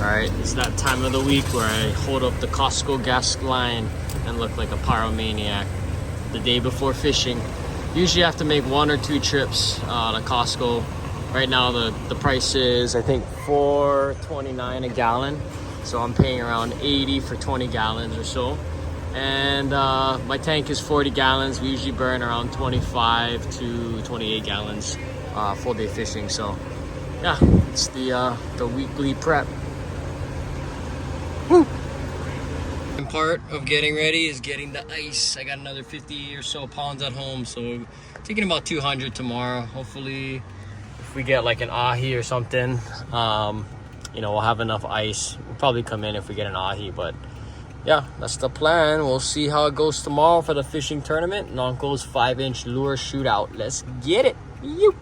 Alright, it's that time of the week where I hold up the Costco gas line and look like a pyromaniac the day before fishing. Usually I have to make 1 or 2 trips to Costco. Right now the price is, I think, $4.29 a gallon. So I'm paying around 80 for 20 gallons or so. And my tank is 40 gallons. We usually burn around 25 to 28 gallons full day fishing. So yeah, it's the weekly prep. Woo! And part of getting ready is getting the ice. I got another 50 or so pounds at home, so taking about 200 tomorrow. Hopefully, if we get like an ahi or something, you know, we'll have enough ice. We'll probably come in if we get an ahi, but yeah, that's the plan. We'll see how it goes tomorrow for the fishing tournament. Nanko's 5-inch lure shootout. Let's get it. You.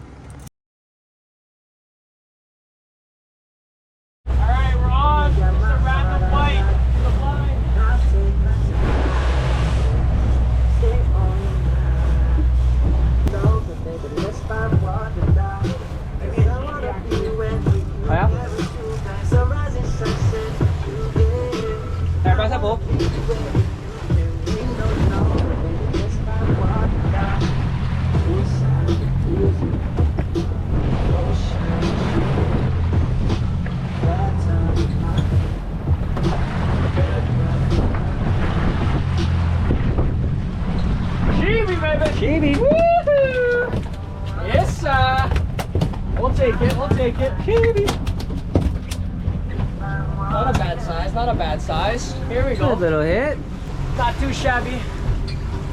Shibi, woohoo! Yes, sir. We'll take it. We'll take it. Shibi. Not a bad size. Not a bad size. Here we go. A little hit. Not too shabby.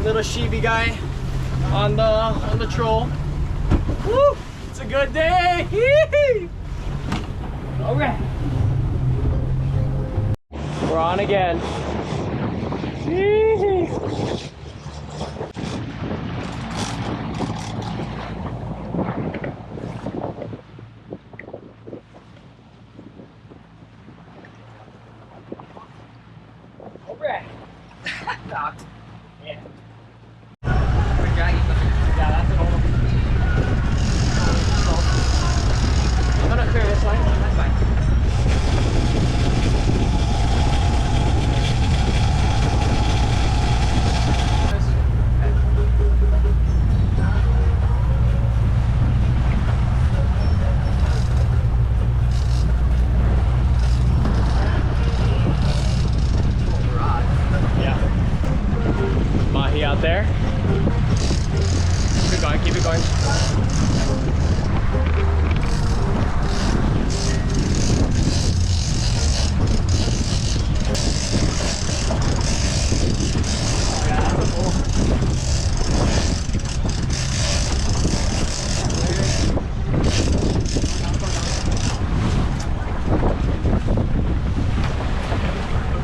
Little Shibi guy on the troll. Woo! It's a good day. All right. We're on again. Out there. Keep it going, keep it going.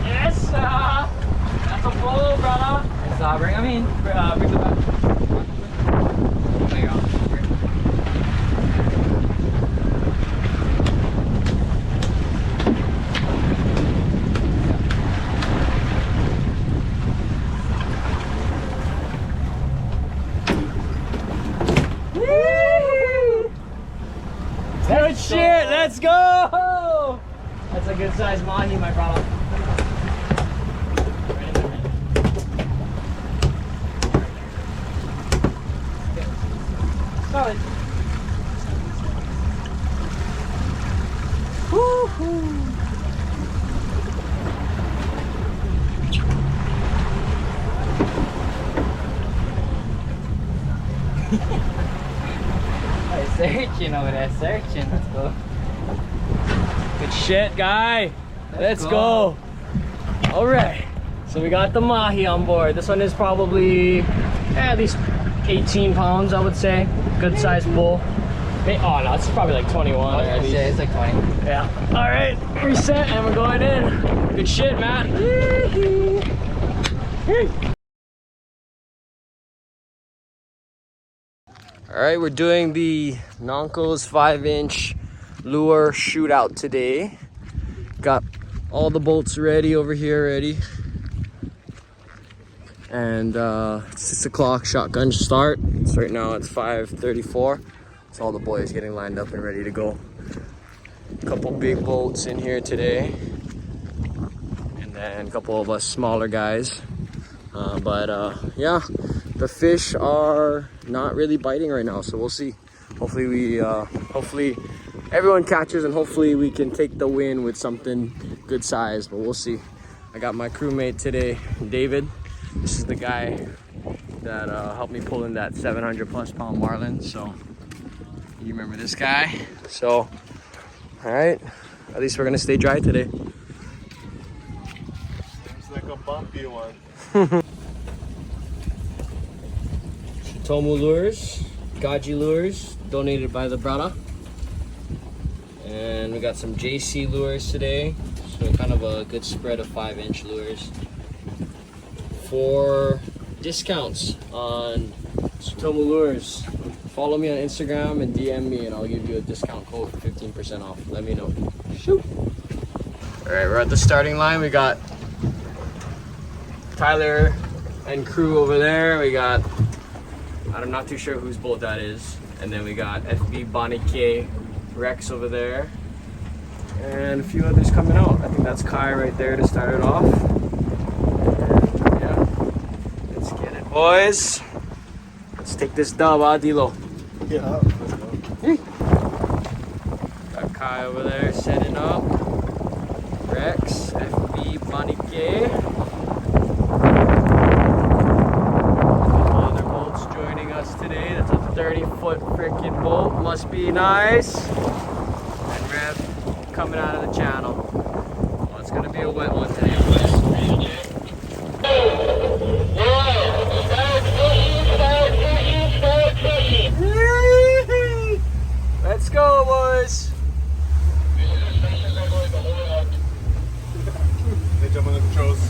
Yes, that's a bull, brother. Bring him in. Bring the back. There you go. Good shit. Let's go. That's a good size mahi, my brother. Solid. Woo-hoo. Searching over there, searching. Let's go. Good shit, guy. Let's go. All right. So we got the mahi on board. This one is probably at least 18 pounds, I would say. Good sized bull. Oh no, it's probably like 21. It's like 20. Yeah. All right, reset and we're going in. Good shit, Matt. All right, we're doing the Nanko's 5-inch lure shootout today. Got all the bolts ready over here already. And it's 6 o'clock shotgun start. So right now it's 5:34. So all the boys getting lined up and ready to go. A couple big boats in here today, and then a couple of us smaller guys. Yeah, the fish are not really biting right now, so we'll see. Hopefully hopefully everyone catches, and hopefully we can take the win with something good size, but we'll see. I got my crewmate today, David. This is the guy that helped me pull in that 700+ pound marlin, so you remember this guy. So all right, at least we're gonna stay dry today. Seems like a bumpy one. Tomu lures, Gaji lures, donated by the brother. And we got some JC lures today, so kind of a good spread of 5-inch lures. For discounts on Tomu lures, follow me on Instagram and DM me, and I'll give you a discount code for 15% off. Let me know. Shoot. All right, we're at the starting line. We got Tyler and crew over there. We got, I'm not too sure whose boat that is. And then we got FB Bonnie K Rex over there. And a few others coming out. I think that's Kai right there to start it off. And yeah, let's get it, boys. Let's take this dub, Dilo. Yeah. Got Kai over there setting up. Rex, FB Bonnie K. Other boats joining us today. That's a 30-foot freaking boat. Must be nice. And Rev coming out of the channel. Well, it's gonna be a wet one today, boys. Let's go, boys. They jump on the controls.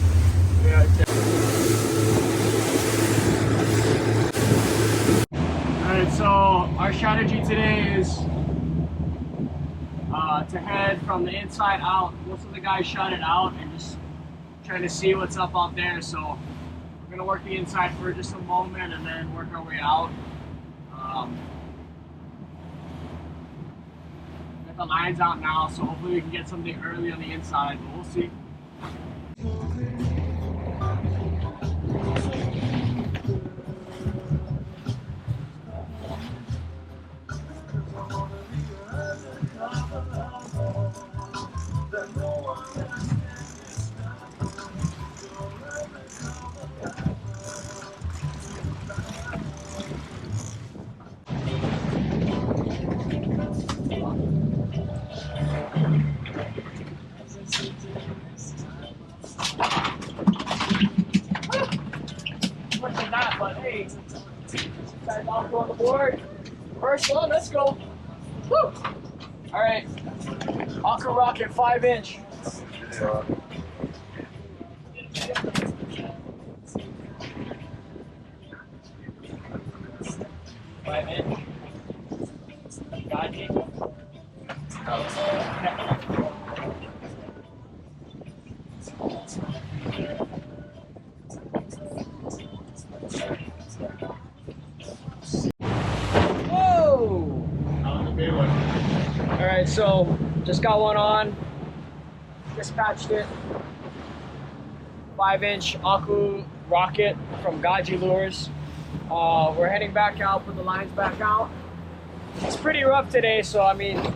Alright, so our strategy today is to head from the inside out. Most of the guys shut it out and just trying to see what's up out there. So we're gonna work the inside for just a moment and then work our way out. Get the lines out now, so hopefully we can get something early on the inside, but we'll see. But hey, guys all go on the board. First one, let's go. Woo! All right, Aqua Rocket 5-inch. 5-inch. Got you. Alright, so just got one on, dispatched it, 5-inch Aku Rocket from Gaji Lures. We're heading back out, put the lines back out. It's pretty rough today, so I mean,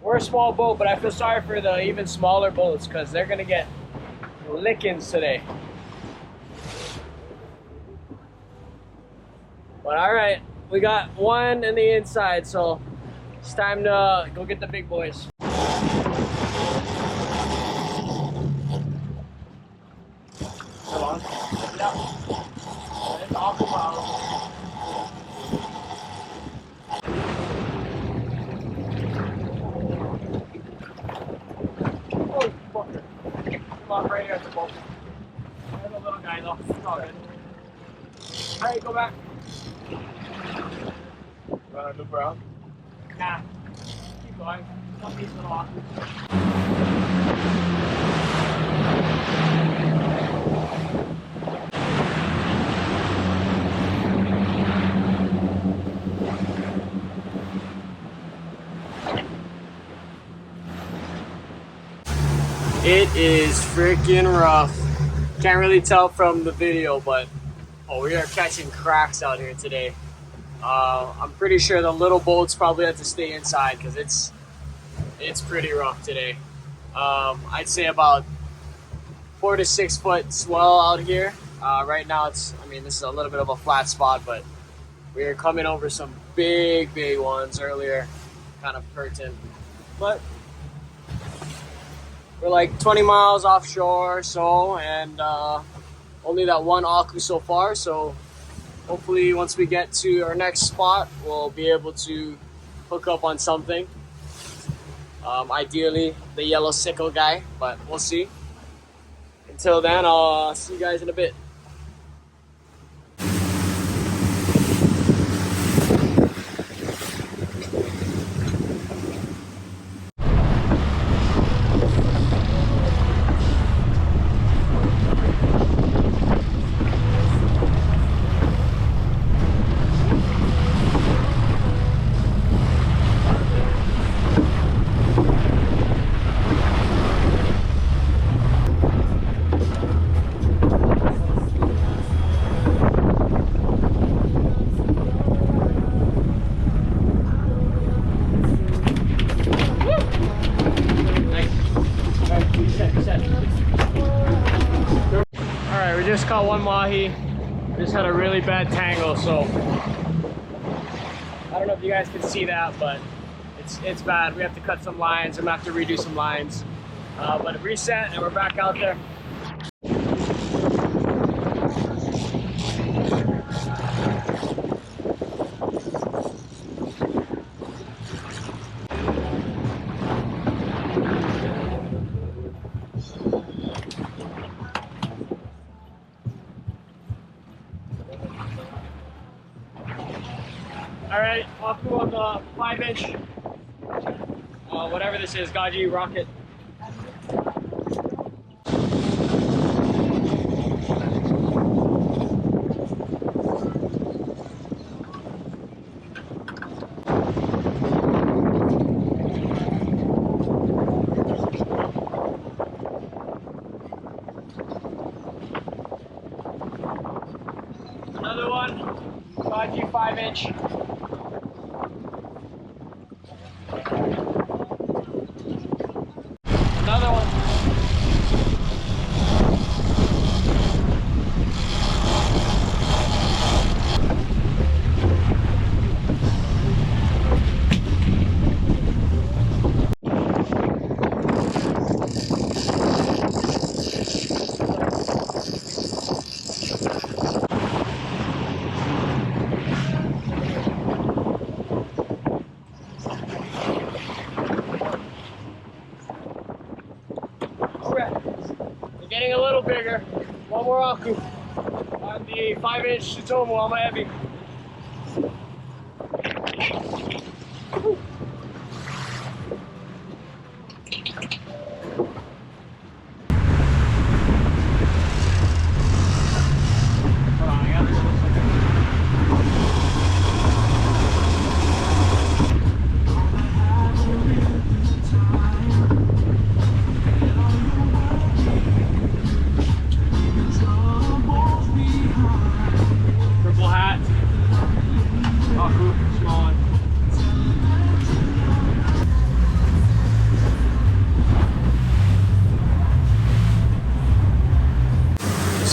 we're a small boat, but I feel sorry for the even smaller boats because they're gonna get lickings today. But alright, we got one in the inside, so it's time to go get the big boys. Come on. Yep. It's awful power. Oh, fucker. Come on, right here at the boat. There's a little guy though. It's all good. Alright, go back. Wanna loop around? Nah. Keep going. One piece of the lock. It is freaking rough. Can't really tell from the video, but we are catching cracks out here today. I'm pretty sure the little boats probably have to stay inside because it's pretty rough today. I'd say about 4 to 6 foot swell out here. Right now this is a little bit of a flat spot, but we are coming over some big ones earlier, kind of curtain. But we're like 20 miles offshore or so, and only that one aku so far. So hopefully once we get to our next spot, we'll be able to hook up on something. Ideally the yellow sickle guy, but we'll see. Until then, I'll see you guys in a bit. Alright, we just caught one mahi. Just had a really bad tangle, so I don't know if you guys can see that, but it's bad. We have to cut some lines. I'm gonna have to redo some lines. But it reset and we're back out there. Alright, aku on the 5-inch, whatever this is, Gaji rocket. Another one, Gaji 5-inch. Another one. Getting a little bigger. One more aku on the 5-inch Tsutomu on my heavy.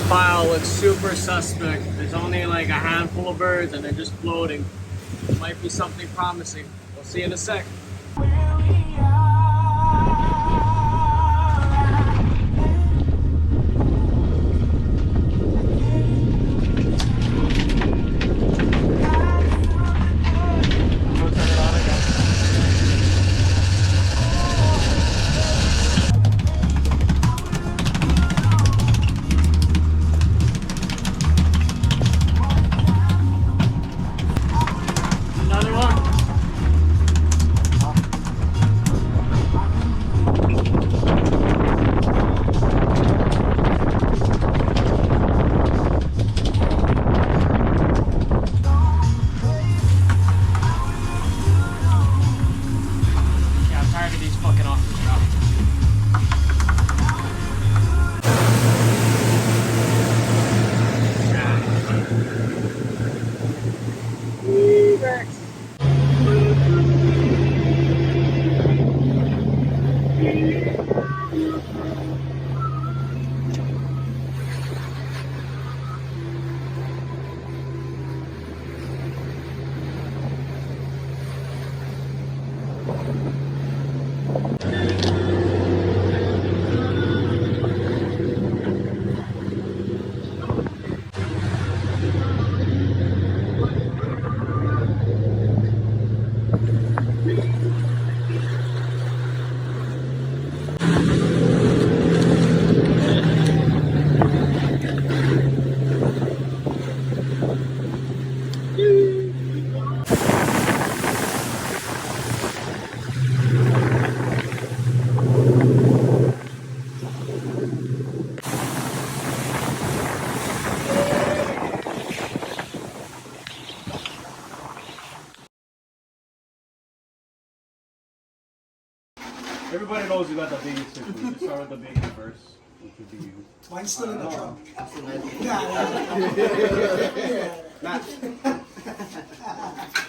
Pile looks super suspect. There's only like a handful of birds and they're just floating. It might be something promising. We'll see in a sec. Everybody knows you got the biggest fish. We just start with the biggest first, which would be you. Mine's still in the trunk.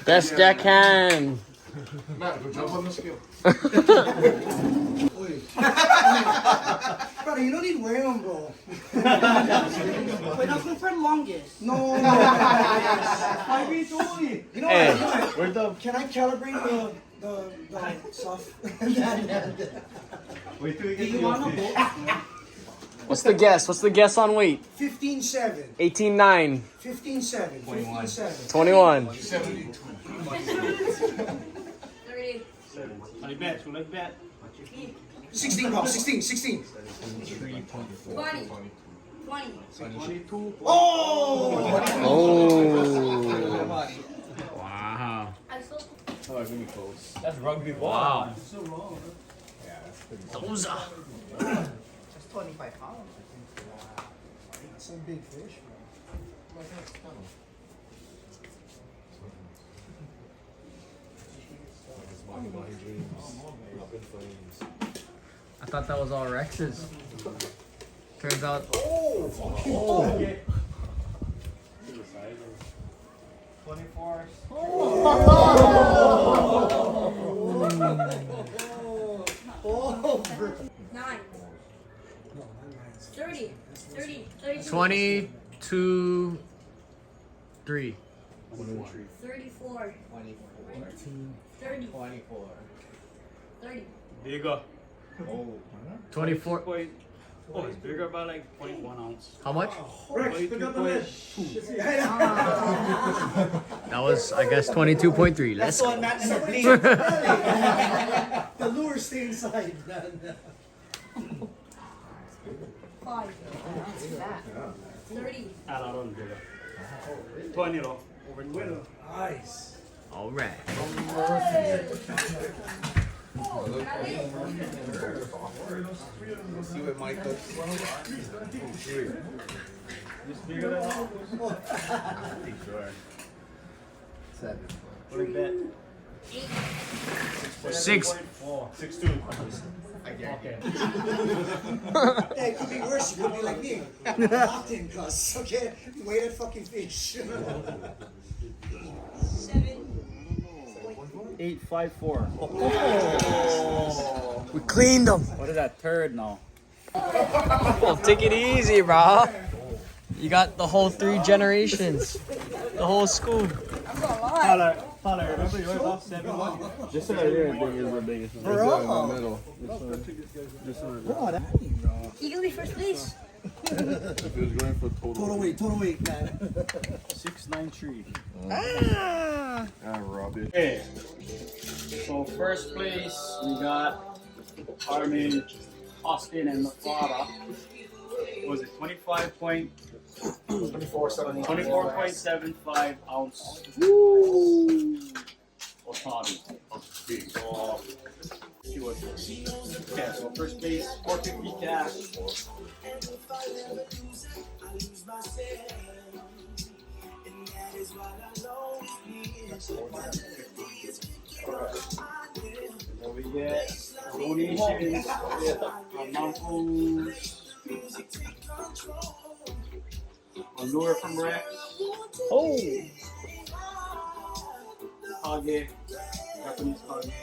Best deckhand. Matt, go jump on the scale. Brother, you don't need to wear them, bro. But not good for the longest. No. Why are you doing? You know Hey, what? Where's the? Can I calibrate the stuff? Wait till we Do get you to want your a fish. boat? what's the guess? What's the guess on weight? 15.7. 18.9. 15.7. 15.7. 21. 72. 30. Money bet. Who like bet? 16, bro. 16. 16. 20. 20. 22. Oh! Oh. Wow. I saw. Oh, give me close. That's rugby ball. Wow. Those are. That's 25 pounds. Some big fish, I thought that was all Rex's. Turns out. Oh! 24. Oh! 9. 30. 30. 32. 22. 3. 34. 30. 30. Bigger. 24. Oh, it's bigger by like 0.1 ounce. How much? Rex, pick up the lid. That was, I guess, 22.3. Let's go. The lure stay inside, man. 5. 30. Add out on bigger. 20 though. Over the window. Nice. All right. See what Mike does. Just bigger than that. Seven. What do you bet? 6. 6.2. Okay. Hey, it could be worse. You could be like me. Locked in, cuz. Okay? Wait at fucking fish. 7. 854. We cleaned them. What is that third now? Oh, take it easy, bro. You got the whole 3 generations. The whole school. Tyler, remember yours off 7-1? Just right here, I think is the biggest one. Right there in the middle. He gonna be first place. If it was going for total weight, man. 693. Ah, Robbie. Okay. So first place we got Armin, Austin, and Mafara. Was it 24.75 ounce? Otaru. Okay, so first place 450 cash. Then we get donations with Nanko, a lure from Rex. Oh. Kage, Japanese Kage.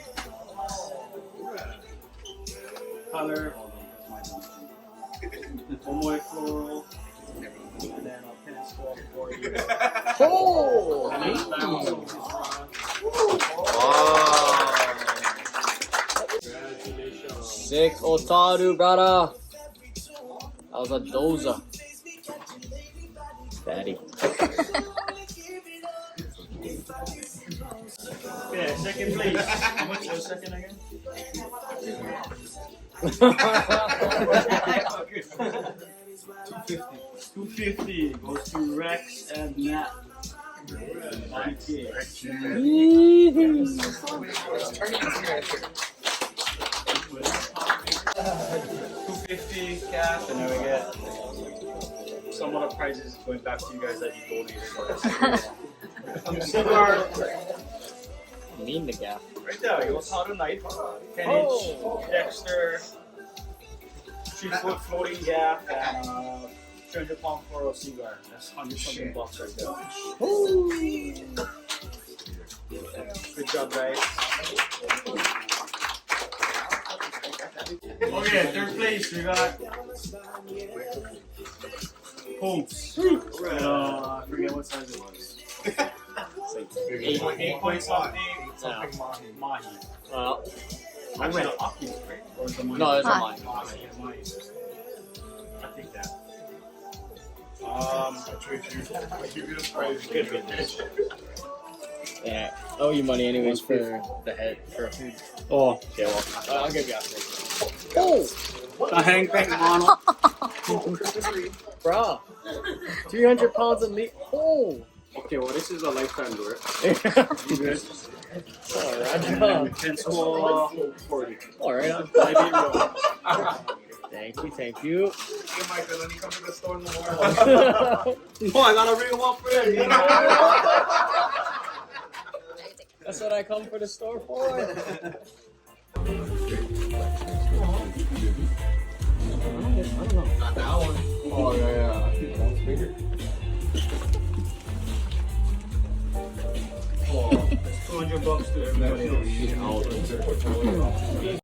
color. One more floral. And then I'll finish off for you. Oh! And then balance on this rod. Sick Otaru, brother. That was a dozer. Daddy. Okay, second place. How much was second again? 250 goes to Rex and Nat. 250 cash, and then we get some other prizes going back to you guys that you donated. Cigar. Mean the gap. Right there, you Otaru knife, 10 inch, Dexter, 3-foot floating gap, and 300-pound floral cigar. That's 100-something bucks right there. Good job, guys. Okay, third place, we got Hopes. I forget what size it was. 8 point something. Mahi. Well, Actually, the Aki is great. Or the Mahi. no, it's a mine. Mahi. I think that. Yeah, I owe you money anyways for the head for food. Oh, yeah, well. I'll give you after. Oh, The hang tang mono. bro, 300 pounds of meat. Oh, Okay, well, this is a lifetime lure. alright, 10 score 40. alright. Maybe Thank you. Oh, I gotta bring him up for it. That's what I come for the store for. Oh, yeah. I think that one's bigger. $200 to everybody else.